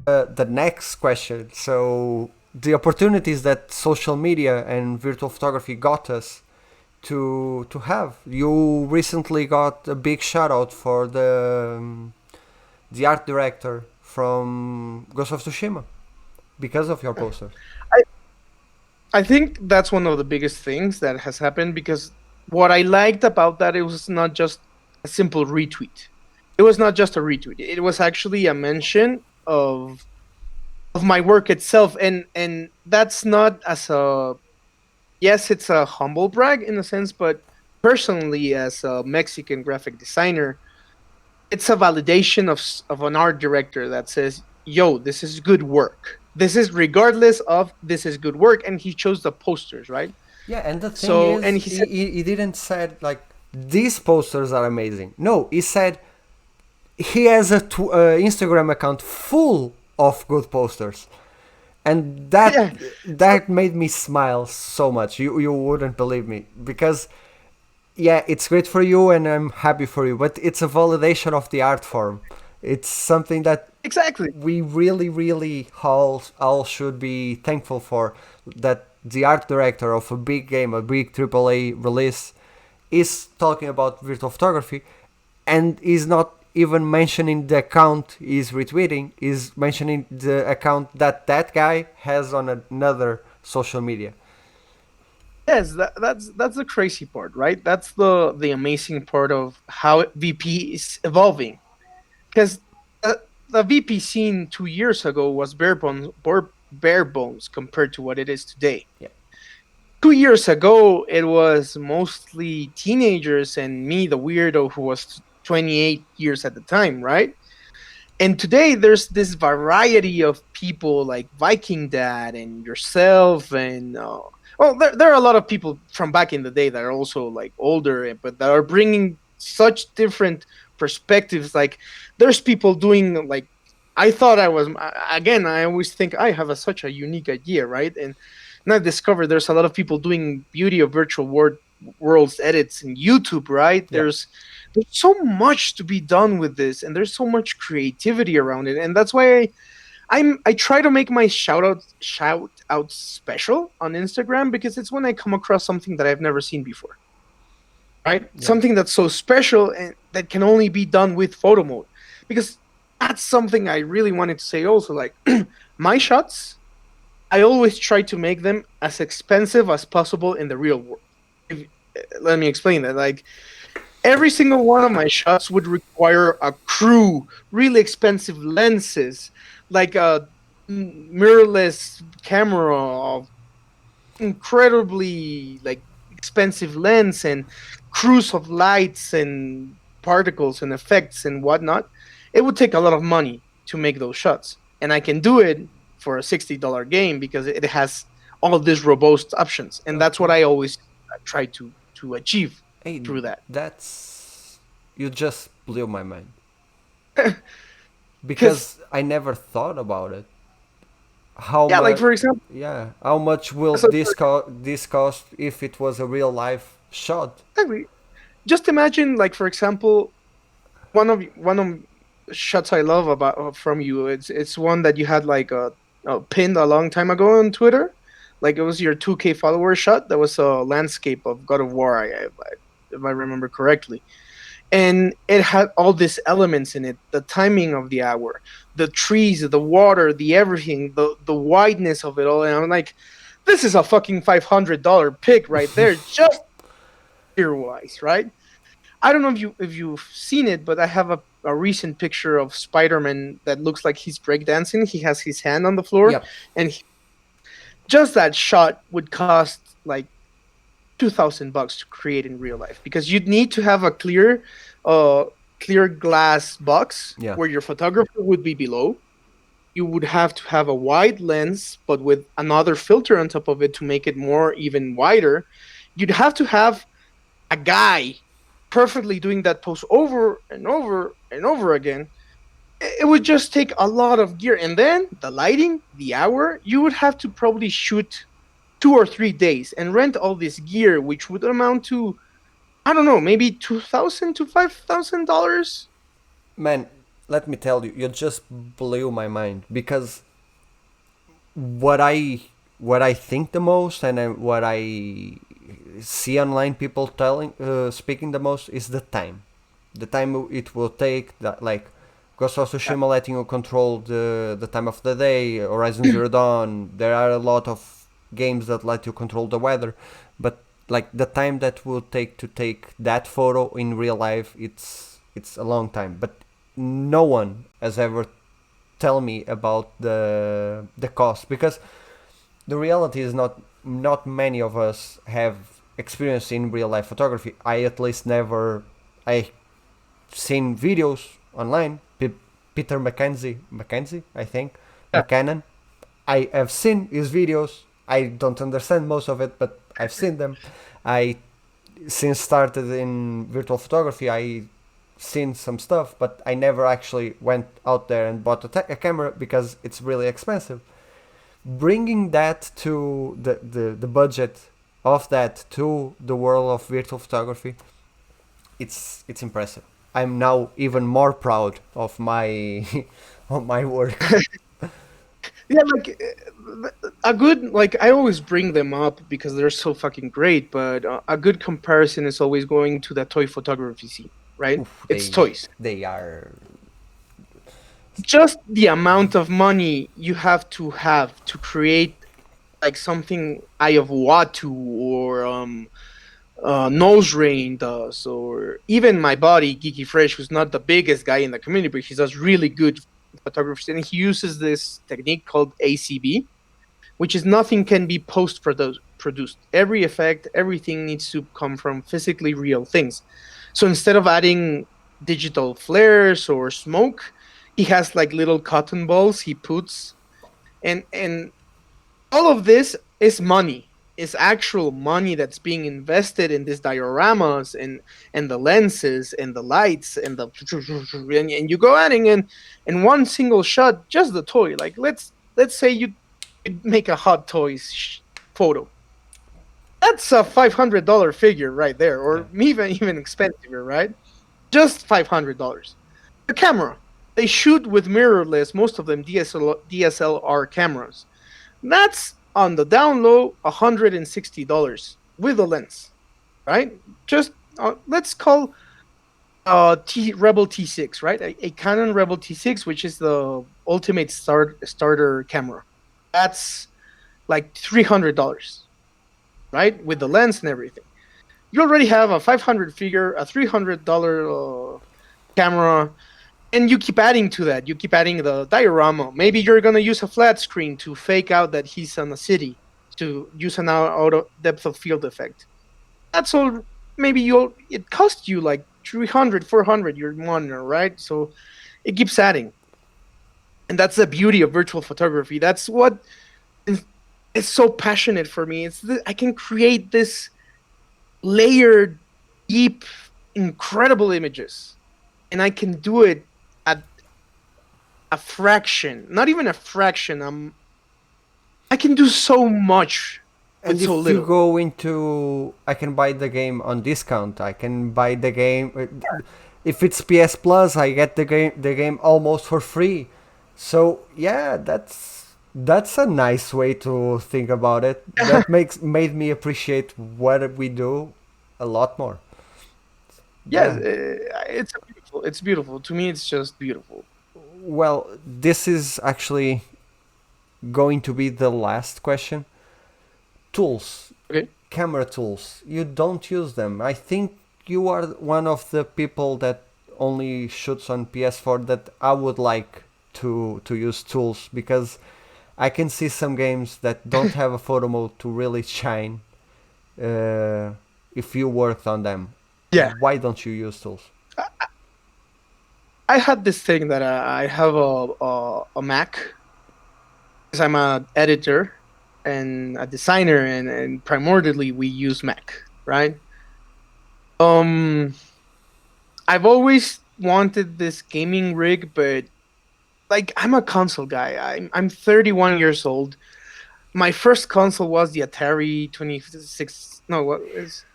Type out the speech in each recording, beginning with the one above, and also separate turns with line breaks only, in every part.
the next question. So the opportunities that social media and virtual photography got us to have. You recently got a big shout out for the art director from Ghost of Tsushima because of your posters.
I, I think that's one of the biggest things that has happened because what I liked about that, it was not just a simple retweet. It was not just a retweet. It was actually a mention of my work itself, and that's not as a, yes, it's a humble brag in a sense, but personally, as a Mexican graphic designer, it's a validation of an art director that says, "Yo, this is good work. This is regardless of this is good work," and he chose the posters, right?
Yeah, and the thing
So, and
is,
he said,
he didn't said like these posters are amazing. No, he said he has a Instagram account full of good posters, and that
"Yeah, so
that made me smile so much. You wouldn't believe me because yeah, it's great for you and I'm happy for you, but it's a validation of the art form. It's something that
exactly."
we really all should be thankful for, that the art director of a big game, a big AAA release, is talking about virtual photography and is not even mentioning the account he's retweeting, is mentioning the account that that guy has on another social media.
Yes, that's the crazy part, right? That's the amazing part of how VP is evolving. Because the VP scene 2 years ago was bare bones compared to what it is today.
Yeah.
2 years ago, it was mostly teenagers and me, the weirdo who was 28 years at the time, right? And today, there's this variety of people like Viking Dad and yourself, and well, there are a lot of people from back in the day that are also like older, but that are bringing such different perspectives. Like, there's people doing like, I thought I was, again, I always think I have such a unique idea, right? And I've discovered there's a lot of people doing beauty of virtual worlds edits in YouTube, right?
Yeah.
There's so much to be done with this, and there's so much creativity around it, and that's why I try to make my shout out special on Instagram, because it's when I come across something that I've never seen before, right?
Yeah.
Something that's so special and that can only be done with photo mode, because that's something I really wanted to say also. Like, my shots, I always try to make them as expensive as possible in the real world. If, Let me explain that. Like, every single one of my shots would require a crew, really expensive lenses, like a mirrorless camera of incredibly like expensive lens, and crews of lights and particles and effects and whatnot. It would take a lot of money to make those shots, and I can do it for a $60 game because it has all of these robust options, and that's what
Okay.
I always try to achieve
Hey,
through that.
that's, you just blew my mind
Because,
because I never thought about it. How
yeah, like
much?
for example,
Yeah, how much will
so
this cost if it was a real life shot?
exactly. Just imagine, like for example, one of shots I love about from you. It's one that you had like pinned a long time ago on Twitter. Like, it was your 2K follower shot. That was a landscape of God of War, if I remember correctly. And it had all these elements in it: the timing of the hour, the trees, the water, the everything, the wideness of it all. And I'm like, this is a fucking $500 pick right there, just ear wise, right? I don't know if you've seen it, but I have a recent picture of Spider-Man that looks like he's breakdancing. He has his hand on the floor,
Yep.
and just that shot would cost like $2,000 to create in real life, because you'd need to have a uh, clear glass box
Yeah.
where your photographer would be below. You would have to have a wide lens, but with another filter on top of it to make it more even wider. You'd have to have a guy perfectly doing that pose over and over and over again. It would just take a lot of gear. And then the lighting, the hour, you would have to probably shoot 2 or 3 days and rent all this gear, which would amount to, I don't know, maybe 2,000 to $5,000.
Man, let me tell you, you just blew my mind because what I what I think the most and what I see online people telling speaking the most is the time it will take that like Ghost of
Yeah.
Tsushima letting you control the time of the day, Horizon Zero Dawn. There are a lot of games that let you control the weather, but like the time that will take to take that photo in real life, it's a long time. But no one has ever tell me about the cost because the reality is not many of us have experience in real life photography. I at least never I seen videos online. Peter Mackenzie, I think,
Yeah.
McCannon. I have seen his videos. I don't understand most of it, but I've seen them. I since started in virtual photography, I seen some stuff, but I never actually went out there and bought a camera because it's really expensive. Bringing that to the budget of that to the world of virtual photography, it's impressive. I'm now even more proud of my of my work.
Yeah, like a good like I always bring them up because they're so fucking great. But a good comparison is always going to the toy photography scene, right?
Oof,
It's toys.
they are
Just the amount of money you have to create like something Eye of Watu or Nose Rain does, or even my buddy Geeky Fresh, who's not the biggest guy in the community, but he does really good photography, and he uses this technique called ACB, which is nothing can be post produced. Every effect, everything needs to come from physically real things. So instead of adding digital flares or smoke, he has like little cotton balls he puts, and all of this is money. Is actual money that's being invested in these dioramas and the lenses and the lights and the and you go adding in one single shot just the toy. Like let's say you make a Hot Toys photo. That's a $500 figure right there,
yeah.
or even expensive, right? Just $500. The camera. They shoot with mirrorless, most of them DSLR cameras. That's on the down low $160 with a lens, right? Just let's call Rebel T6, right? A Canon Rebel T6, which is the ultimate starter camera. That's like $300, right? With the lens and everything. You already have a 500 figure, a $300 camera, and you keep adding to that. You keep adding the diorama. Maybe you're gonna use a flat screen to fake out that he's on a city to use an auto depth of field effect. That's all. Maybe you'll it cost you like 300, 400 your monitor, right? So it keeps adding, and that's the beauty of virtual photography. That's what is so passionate for me. I can create this layered, deep, incredible images, and I can do it at a fraction, not even a fraction. I can do so much with
And
so
if you
little.
go into, I can buy the game on discount. I can buy the game. If it's PS Plus, I get the game almost for free. So yeah, that's a nice way to think about it. That made me appreciate what we do a lot more.
Yes,
Yeah.
it's beautiful. It's beautiful to me. It's just beautiful.
Well, this is actually going to be the last question. Tools,
Okay.
camera tools, you don't use them. I think you are one of the people that only shoots on PS4 that I would like to use tools because I can see some games that don't have a photo mode to really shine if you worked on them.
Yeah,
Why don't you use tools?
I had this thing that I have a Mac because I'm a editor and a designer, and primordially we use Mac, right? Um, I've always wanted this gaming rig, but like I'm a console guy. I'm 31 years old. My first console was the Atari 26. No, what is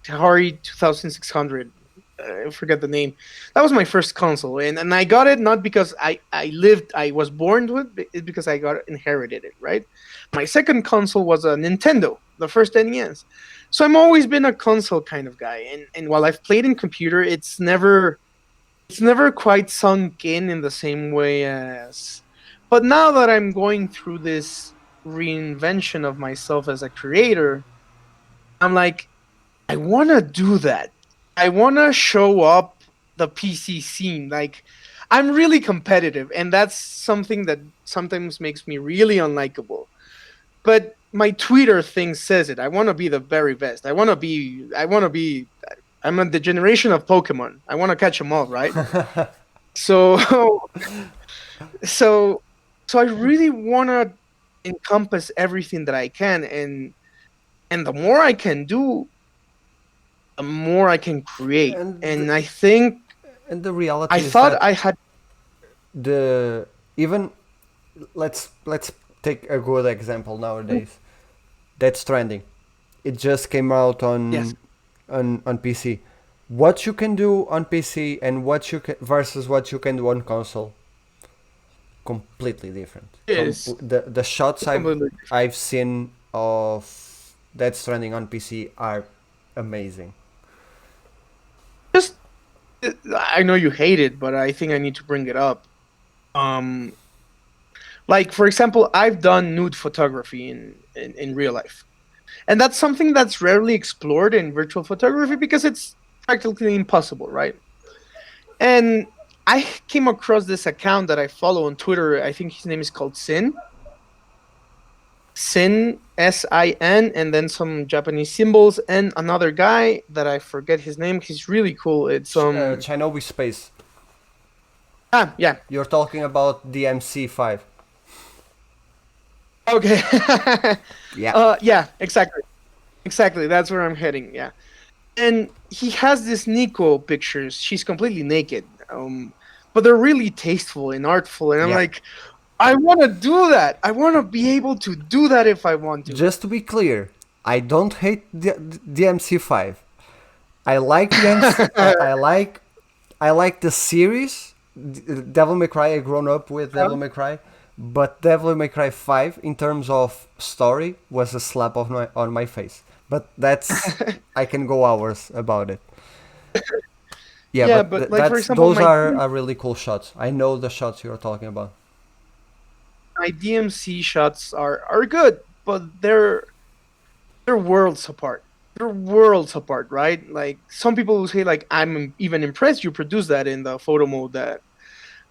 Atari 2600? I forget the name. That was my first console, and I got it not because I was born with it, it's because I got inherited it, right? My second console was a Nintendo, the first NES. So I'm always been a console kind of guy, and while I've played in computer, it's never quite sunk in the same way as. But now that I'm going through this reinvention of myself as a creator, I'm like, I want to do that. I want to show up the PC scene. Like, I'm really competitive, and that's something that sometimes makes me really unlikable. But my Twitter thing says it. I want to be the very best. I'm in the generation of Pokemon. I want to catch them all, right? So, so, so I really want to encompass everything that I can, and the more I can do, the more I can create.
and
And I think
and the
I
reality is
thought
that
I had.
the even let's take a good example nowadays. That's trending. It just came out
Yes,
on PC. What you can do on PC and what you can versus what you can do on console, completely different.
it is
The shots
completely
I've seen of Death trending on PC are amazing.
just. I know you hate it, but I think I need to bring it up. Um, like for example, I've done nude photography in real life, and that's something that's rarely explored in virtual photography because it's practically impossible, right? And I came across this account that I follow on Twitter. I think his name is called Sin, and then some Japanese symbols, and another guy that I forget his name. He's really cool. It's
Shinobi Space.
yeah.
You're talking about the MC5.
Okay.
Yeah.
Yeah, exactly. That's where I'm heading. Yeah, and he has this Nico pictures. She's completely naked. But they're really tasteful and artful, and I'm
Yeah.
like, I want to do that. I want to be able to do that if I want to.
Just to be clear, I don't hate the MC5. I like the MC. I like the series. Devil May Cry. I grown up with Devil May Cry, but Devil May Cry 5 in terms of story was a slap on my face. But that's I can go hours about it. Yeah,
Yeah,
but
but like for
that's
example,
those are really cool shots. I know the shots you're talking about.
my DMC shots are good, but they're worlds apart. They're worlds apart, right? Like some people will say, like I'm even impressed you produced that in the photo mode that,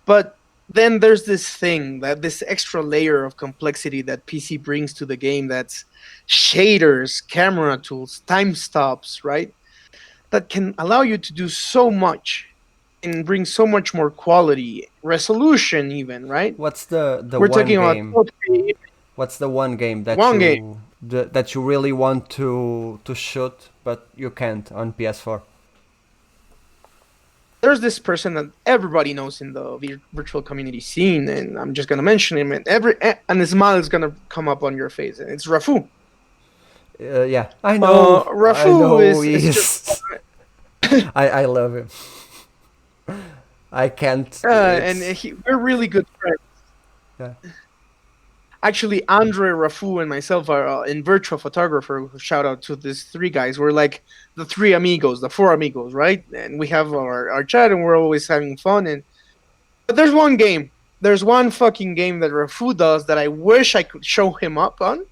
but then there's this thing that this extra layer of complexity that PC brings to the game. That's shaders, camera tools, time stops, right? That can allow you to do so much and bring so much more quality, resolution, even, right?
What's the
We're
one
talking about
game?
4K.
What's the one game
One game.
that you really want to shoot but you can't on PS4?
There's this person that everybody knows in the virtual community scene, and I'm just gonna mention him, and a smile is gonna come up on your face, and it's Rafu.
Yeah, I
Rafu
know
is just
he's. I love him. I can't.
and
It's
we're really good friends.
yeah.
Actually, Andre, Rafu, and myself are in virtual photographer. Shout out to these three guys. We're like the three amigos, the four amigos, right? And we have our chat, and we're always having fun. And but there's one game. There's one fucking game that Rafu does that I wish I could show him up on,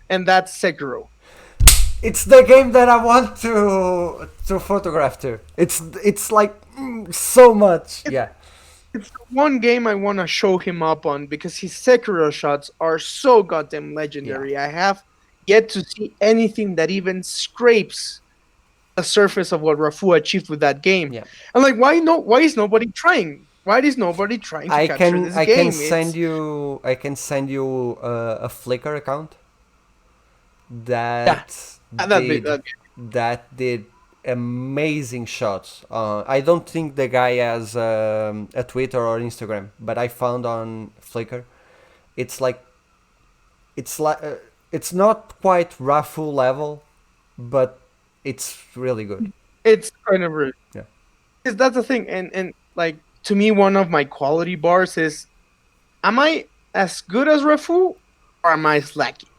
and that's Sekiro.
It's the game that I want to photograph to. It's like so much. Yeah,
It's the one game I want to show him up on because his Sekiro shots are so goddamn
yeah,
legendary. I have yet to see anything that even scrapes the surface of what Rafu achieved with that game.
yeah.
I'm like, why no? Why is nobody trying? Why is nobody trying to capture this
I can
game?
send
It's
you a Flickr account
yeah,
that
that'd be
did
that.
that did amazing shots. I don't think the guy has a Twitter or Instagram, but I found on Flickr. It's like it's like it's not quite Rafu level, but it's really good.
It's kind of rude.
Yeah.
is that's the thing, and like to me, one of my quality bars is: am I as good as Rafu, or am I slacking?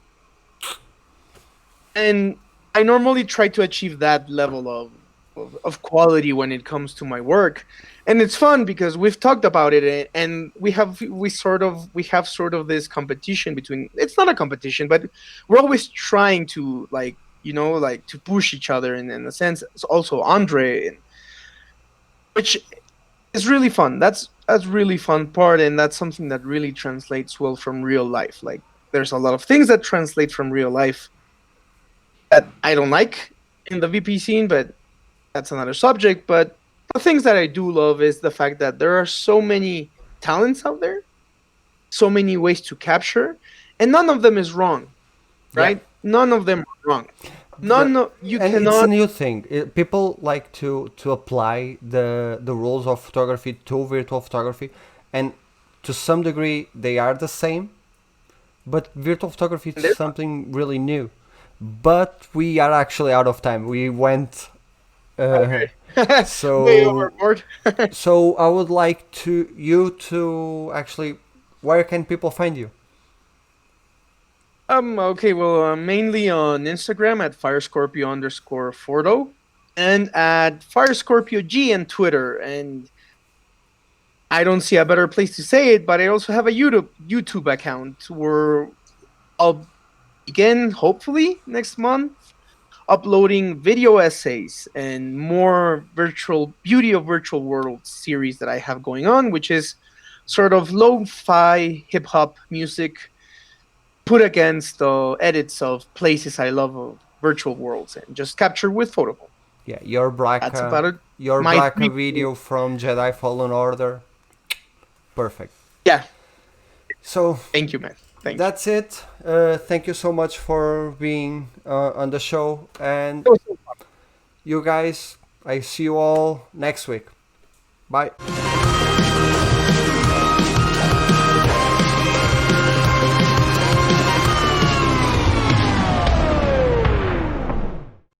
And I normally try to achieve that level of quality when it comes to my work, and it's fun because we've talked about it, and we have sort of this competition between. It's not a competition, but we're always trying to like like to push each other in a sense. It's also Andre, which is really fun. That's really fun part, and that's something that really translates well from real life. Like there's a lot of things that translate from real life that I don't like in the VP scene, but that's another subject. But the things that I do love is the fact that there are so many talents out there, so many ways to capture, and none of them is wrong,
Yeah.
right? None of them are wrong.
The,
You
and it's a
cannot.
new thing. People like to apply the rules of photography to virtual photography, and to some degree they are the same. But virtual photography is something really new. But we are actually out of time. We went
Okay. Way
so
overboard.
so I would like to actually, where can people find you?
Okay, well, mainly on Instagram at FireScorpio underscore Fordo and at FireScorpio G and Twitter. And I don't see a better place to say it, but I also have a YouTube account where I'll begin, hopefully, next month, uploading video essays and more virtual beauty of virtual world series that I have going on, which is sort of lo-fi hip hop music put against the edits of places I love of virtual worlds and just capture with photo.
Yeah,
That's about it.
your
My
Braca
three.
video from Jedi Fallen Order. Perfect.
Yeah.
So
Thank you, man. Thank you.
that's it. Thank you so much for being on the show, and
It was so fun.
you guys, I see you all next week. Bye.